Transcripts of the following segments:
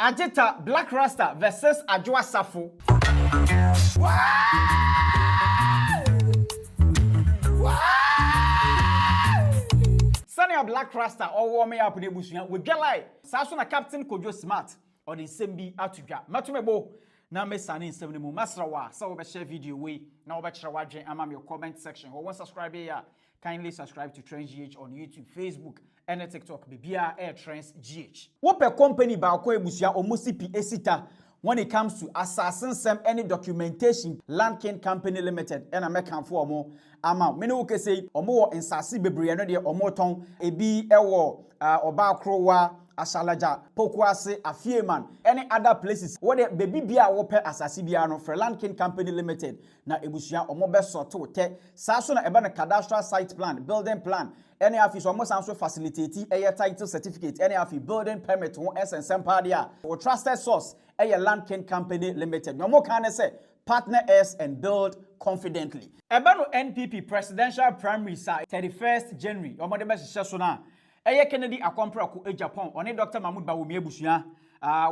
Agita Blakk Rasta versus Adwoa Safo. Sanya Blakk Rasta or warm me up in the bush. We get like Sasuna Captain Kojo Smart or the Sembi Atuja. Matumebo. Now me sani 70 mu masrawa. So we share video we. Now we share watching. I'm your comment section. Or one subscribe here. Kindly subscribe to Trends GH on YouTube, Facebook, and TikTok. Bibia Air Trends GH. What per company ba ko ebusia omusi pi esita when it comes to assassin sem any documentation Land King Company Limited and American for more ama me no ke say omo insasi bebre no de omo ton ebi ewo oba krowa Asalaja, Pokwase, Afieman, any other places where the baby bia wope asasi bia no for Land King Company Limited na ebusia omobe soto te saso na eba na cadastral site plan, building plan, any office almost answer facilitate a title certificate, any office building permit won SNSM padia or trusted source a Land King Company Limited. No more can say partner S and build confidently. Eba no NPP presidential primary side 31st January. Omode be sesona Eye Kennedy Akwamprako Agyapong oni Dr. Mahmoud Bawumia abusua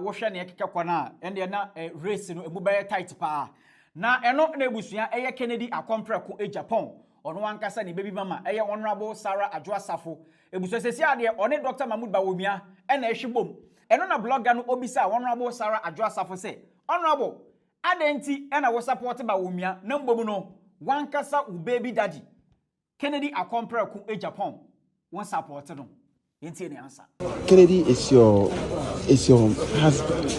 wo hwe ne ekeke kwana ende na race no emu baye tight pa na eno na abusua eye Kennedy Akwamprako Agyapong ono wankasa ne baby mama eye honorable Sarah Adwoa Safo ebusua sesi ade oni Dr. Mahmoud Bawumia ena ehwibom eno na blogger no obisa honorable Sarah Adwoa Safo say honorable adenti ena wo support Bawumia na mbom no wankasa u baby daddy Kennedy Akwamprako Agyapong one support no. Answer. Kennedy is your husband.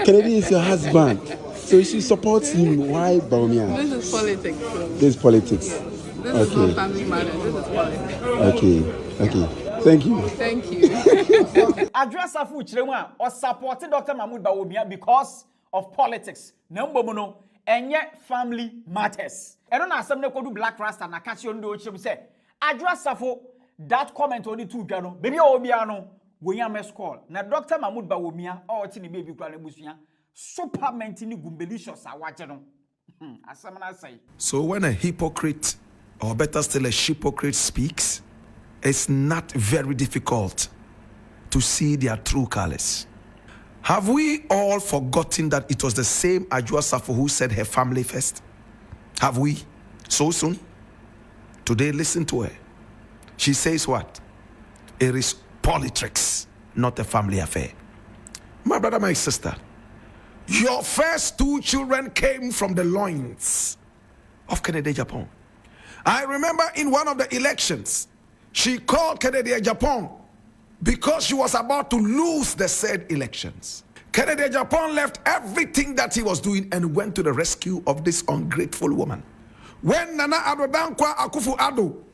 Kennedy is your husband. So you should support him. Why Bawumia? This is politics. So. This is politics. Yes. This is not family matters. This is politics. Okay. Thank you. Thank you. Adwoa Safo Chiremwa or supported Dr. Mahmoud Bawumia because of politics. Number no, and yet family matters. I don't know something called Blakk Rasta na catch you on the say Adwoa Safo that comment only two gano baby obiano we am call na Dr. Mahmoud Bawumia or tini baby kwa nebusia super mentini gumbelicious awaje no asamana say. So when a hypocrite or better still a hypocrite speaks, it's not very difficult to see their true colors. Have we all forgotten that it was the same Adwoa Safo who said her family first? Have we? So soon? Today, listen to her. She says what? It is politics, not a family affair. My brother, my sister, your first two children came from the loins of Kennedy Agyapong. I remember in one of the elections, she called Kennedy Agyapong because she was about to lose the said elections. Kennedy Agyapong left everything that he was doing and went to the rescue of this ungrateful woman. When Nana Addo Dankwa Akufo-Addo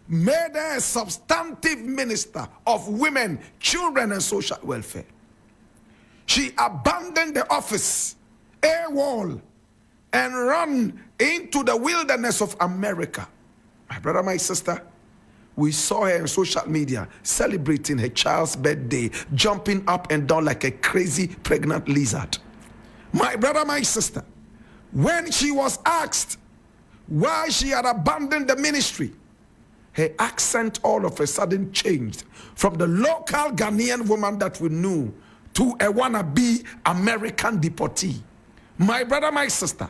made her a substantive minister of women, children, and social welfare, she abandoned the office, AWOL, and ran into the wilderness of America. My brother, my sister, we saw her on social media celebrating her child's birthday, jumping up and down like a crazy pregnant lizard. My brother, my sister, when she was asked why she had abandoned the ministry, her accent all of a sudden changed from the local Ghanaian woman that we knew to a wannabe American deportee. My brother, my sister,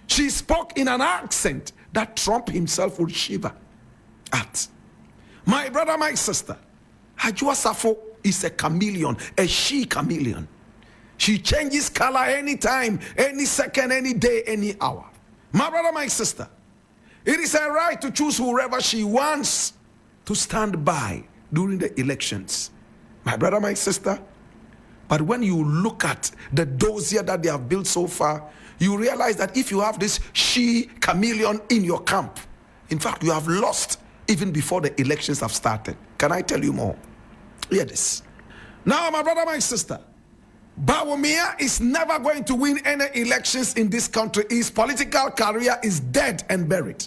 she spoke in an accent that Trump himself would shiver at. My brother, my sister, Adwoa Safo is a chameleon, a she-chameleon. She changes color anytime, any second, any day, any hour. My brother, my sister, it is her right to choose whoever she wants to stand by during the elections. My brother, my sister, but when you look at the dossier that they have built so far, you realize that if you have this she-chameleon in your camp, in fact, you have lost even before the elections have started. Can I tell you more? Hear this. Now, my brother, my sister, Bawumia is never going to win any elections in this country. His political career is dead and buried.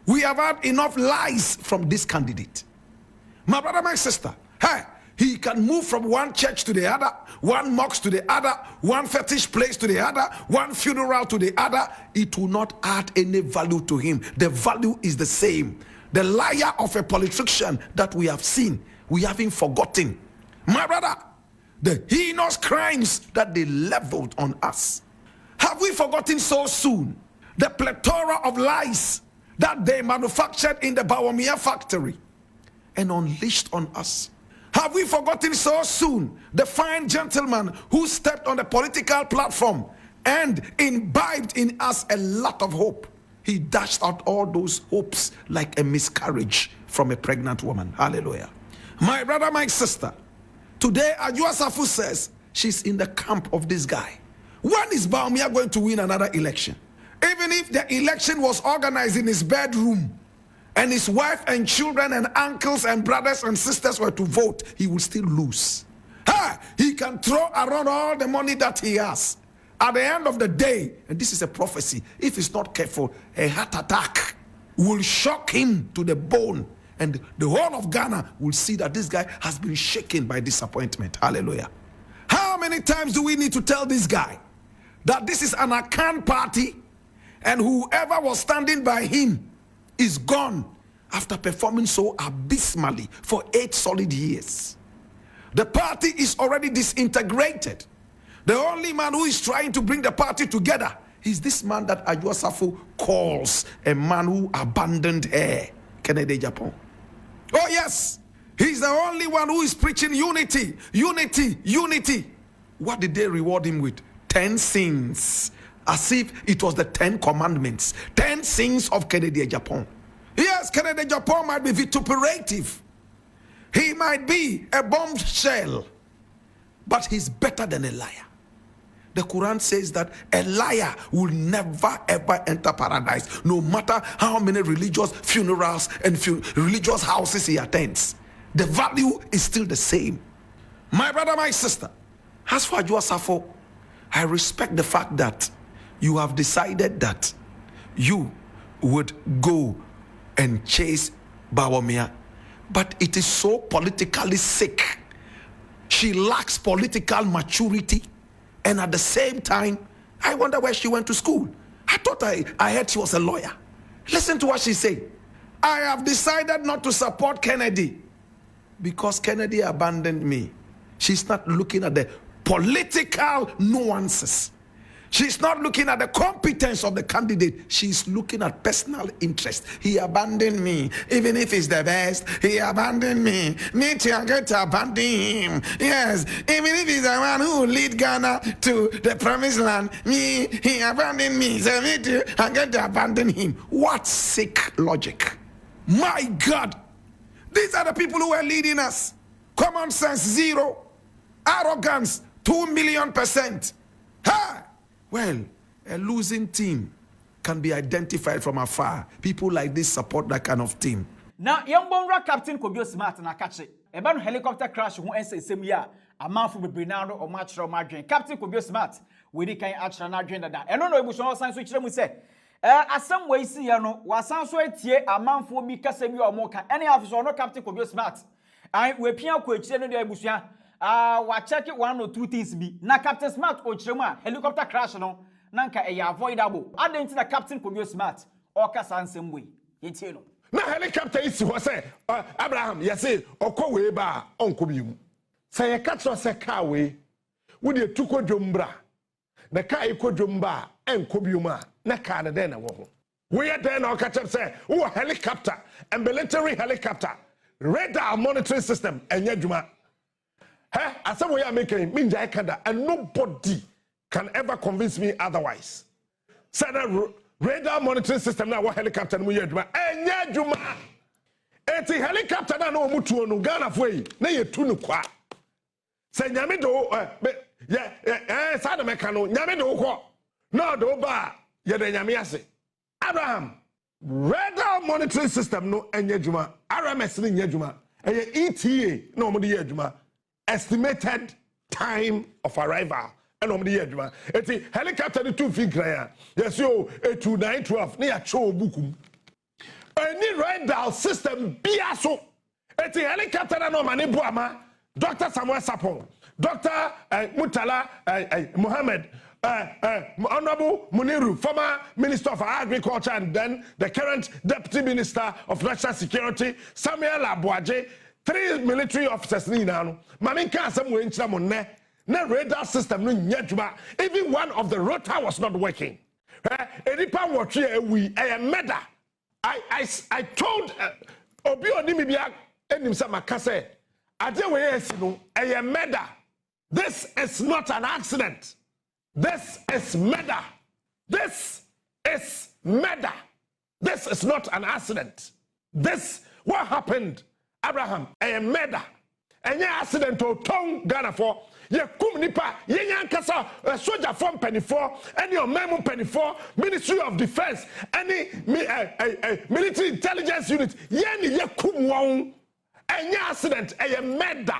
We have had enough lies from this candidate. My brother, my sister, hey, he can move from one church to the other, one mosque to the other, one fetish place to the other, one funeral to the other. It will not add any value to him. The value is the same. The liar of a politician that we have seen, we haven't forgotten. My brother, the heinous crimes that they leveled on us? Have we forgotten so soon the plethora of lies that they manufactured in the Bawumia factory and unleashed on us? Have we forgotten so soon the fine gentleman who stepped on the political platform and imbibed in us a lot of hope? He dashed out all those hopes like a miscarriage from a pregnant woman. Hallelujah. My brother, my sister, today Adwoa Safo says she's in the camp of this guy. When is Bawumia going to win another election? Even if the election was organized in his bedroom and his wife and children and uncles and brothers and sisters were to vote, he will still lose. He can throw around all the money that he has. At the end of the day, and this is a prophecy, if he's not careful, a heart attack will shock him to the bone. And the whole of Ghana will see that this guy has been shaken by disappointment. Hallelujah. How many times do we need to tell this guy that this is an Akan party and whoever was standing by him is gone after performing so abysmally for 8 solid years? The party is already disintegrated. The only man who is trying to bring the party together is this man that Adwoa Safo calls a man who abandoned her, Kennedy Agyapong. Oh yes, he's the only one who is preaching unity, unity, unity. What did they reward him with? 10 sins, as if it was the 10 commandments. 10 sins of Kennedy Agyapong. Yes, Kennedy Agyapong might be vituperative. He might be a bombshell, but he's better than a liar. The Quran says that a liar will never ever enter paradise, no matter how many religious funerals and religious houses he attends. The value is still the same. My brother, my sister, as for Adwoa Safo, I respect the fact that you have decided that you would go and chase Bawumia, but it is so politically sick. She lacks political maturity. And at the same time, I wonder where she went to school. I thought I heard she was a lawyer. Listen to what she said. I have decided not to support Kennedy because Kennedy abandoned me. She's not looking at the political nuances. She's not looking at the competence of the candidate. She's looking at personal interest. He abandoned me. Even if he's the best, he abandoned me. Me too, I'm going to abandon him. Yes, even if he's the one who will lead Ghana to the promised land, he abandoned me. So me too, I'm going to abandon him. What sick logic. My God. These are the people who are leading us. Common sense, 0. Arrogance, 2,000,000%. Ha! Well, a losing team can be identified from afar. People like this support that kind of team. Now, young Bonra Captain could be smart and a catch it. A man helicopter crash who ends the same year. A man from Bernardo or match or margin. Captain could be smart. We did kind action and agenda that. And no, emotional science which them we say. As some way, see, you know, was some sweat here, a man for me, Casemio or more. Any officer or no captain could be smart. I will peer coach, Busia. Wa check it 1 or 2 things be. Na Captain Smart or Chema, helicopter crash no. Nanka avoidable. I didn't the captain could be smart. Or Cassan same way. It's you know. Na helicopter is what say Abraham, yes, or co way bar uncle you. Say a catch or say car way. Would you took jumbra? The car equal jumba and cobiuma, na car then a woman. We are then our catch up say, oh, helicopter and military helicopter, radar monitoring system and yajuma. As some way I'm making Minja Ekanda, and nobody can ever convince me otherwise. Said radar monitoring system now what helicopter we and yajuma. It's a helicopter na no mutu no Ghana way. Na ye tunu kwa. Say nyame do sada mekano nyame do ko. No do ba ye de nyame ase. Abraham radar monitoring system no enye juma. RMS ni nye juma. ETA no mo de ye juma. Estimated time of arrival. And on the year, it's a helicopter 2 feet. Yes, you 2912 near Cho Bukum. Any radar system biaso. It's a helicopter no mani buama. Dr. Samuel Sapong, Dr. Mutala Mohammed, Honorable Muniru, former Minister of Agriculture and then the current Deputy Minister of National Security, Samuel Abuaje. 3 military officers ni nanu. Mami ka asem we nchira mo ne No radar system, no nyejuma. Even one of the rotor was not working. Edipa watch we a meda. I told Obi Onimibia enim sa makase. Ade we esino a meda. This is not an accident. This is murder. This is murder. This is not an accident. This, what happened, Abraham, a murder. And your accident to tongue Ghana for, ye kum nipa, ye yankasa, a soldier from penny for, any of memo penny for, Ministry of Defense, any military intelligence unit, ye kum wong, and your accident, a murder,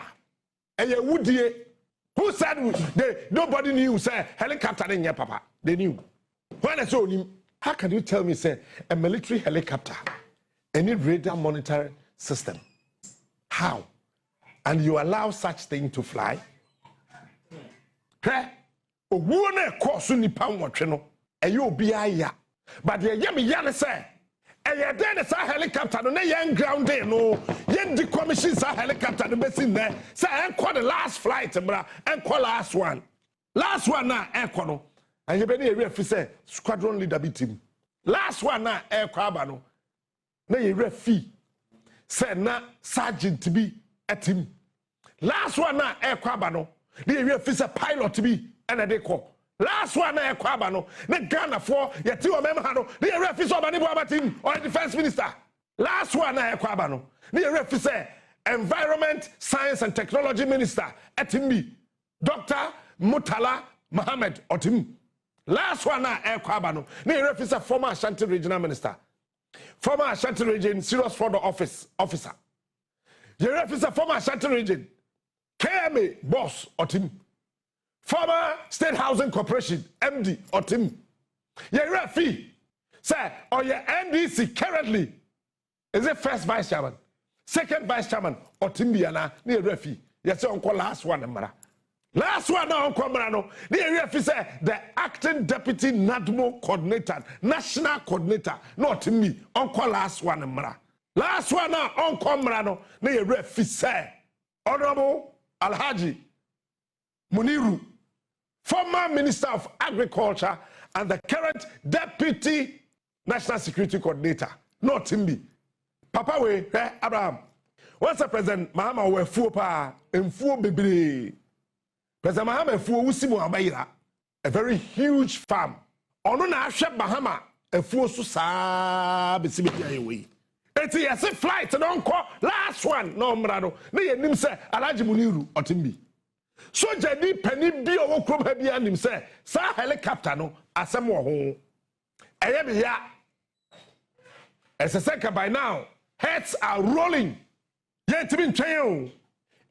and ye woodie. Who said nobody knew, say, helicopter in your papa? They knew. When I saw him, how can you tell me, say, a military helicopter, any radar monitoring system? How? And you allow such thing to fly? Hey, a woman course ni pound watching, a you be ya. But the yummy yana say, and you're then a helicopter, no young ground there, no, yen decommissions a helicopter, the best in there. Say, and call the last flight, and call last one. Last one now, air and you better refer squadron leader be team. Last one now, air carbano. Now you refi. Say, na sergeant to be a team. Last one now, air carbano. They refer pilot to be and a deco. Last one na ekwaba no na Ghana for yeti o memha no na refi so bani bo team or defense minister. Last one na ekwaba no na refi say environment science and technology minister etimbi Dr. Mutala Mohammed otim. Last one na ekwaba no na refi say former Ashanti regional minister, former Ashanti region serious fraud officer. You refi say former Ashanti region KMA boss otim. Former State Housing Corporation, MD, or Tim. Your refi, sir, or your NDC currently is the first vice chairman, second vice chairman, or Tim Biana, near refi. Yes, uncle last one, Mara. Last one now, Uncle Marano, near refi, sir, the acting deputy NADMO coordinator, national coordinator, not me, Uncle last one, Mara. Last one now, Uncle Marano, near refi, sir, Honorable Alhaji Muniru, former Minister of Agriculture and the current Deputy National Security Coordinator, not Timbi. Papa we, Abraham. Once the President Mahama we fupa and fu bibri. President Mahama fu usimu abayira, a very huge farm. Ono na ashep Mahama e fu so sa besibia yewe. Eti yesi flight no nko last one no mrado. Na yenim se Alhaji Muniru otimbi. So jadi penny bi owo krom ha bia nim say sa helicopter no asem wo ho eye me ya eseseka by now heads are rolling yet to be train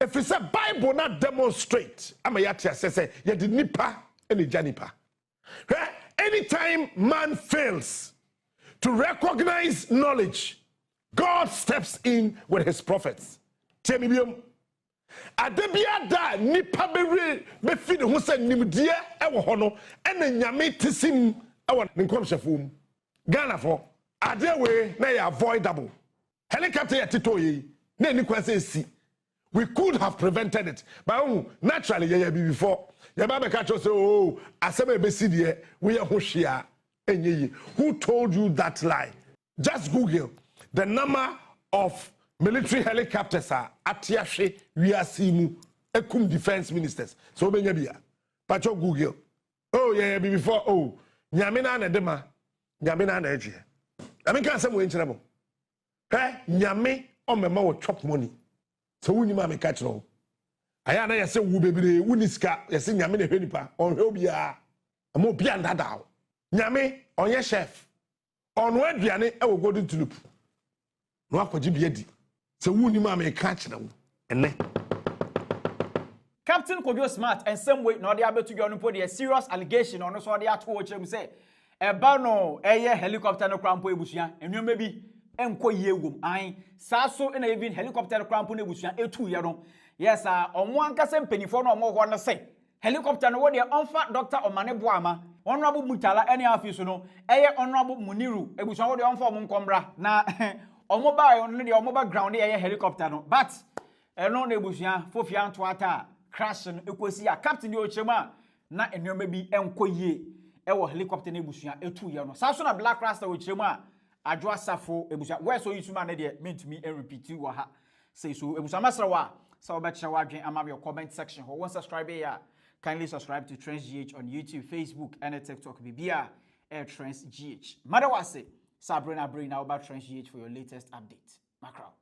if it's a Bible not demonstrate ama ya tia say ye di nipa eni janipa anytime man fails to recognize knowledge, God steps in with his prophets. Tell me adebia da nipa be fi ne ho se nimdie e wo ho no ene nyame tisim e wo ne nkomhyefom Ghana for ade we na ya avoidable helicopter ya tito yi na ni kwase si we could have prevented it but naturally ya be before ya ba ka cho say oh asema be si de we ya ho hwea enye yi. Who told you that lie? Just Google the number of military helicopters are atiahwe wiasimu ekum defense ministers. So benya bia pacho Google. Oh yeah before oh nyame na dema nyame na eje. I mean can say mo enchirebo. Nyame o mema wo chop money. So wuni ma me ka chiro. Aya na yese wu bebere wuni sika yese nyame na hwenipa on hwe obia. Ama obia ndada. Nyame onye chef. Ono aduane e wo golden tulip. No akwaji bia di. So wuni ma me ka chiro. Ene. Captain Kodwo Smart and some way no dey able to go no put a serious allegation on so dey ato o chem say e ba no eye helicopter no krampo ebusuan enwoma bi enko yewom an sa so na even helicopter no krampo no ebusuan etu ye no yes omo ankasa mpanifo no omo ho no say helicopter no wo dey onfa Dr. Omane Boama Honorable Mutala any afiso no eye Honorable Muniru ebusuan wo dey onfa omo nkombra na omo ba background eye helicopter no but eno na ebusuan fofia nto ata crash no ekosi a captain yo chema na enwoma bi enko yie ewo helicopter na ebusua etu ye no sa so na Blakk Rasta wo chema Adwoa Safo ebusua where so yisuma na de mentumi and repeat wo ha say so ebusua masra wa so be kire wa dwen ama your comment section ho won subscribe here kindly subscribe to Trends GH on YouTube, Facebook and TikTok bibia air Trends GH madawase Sabrina bring now about Trends GH for your latest update macro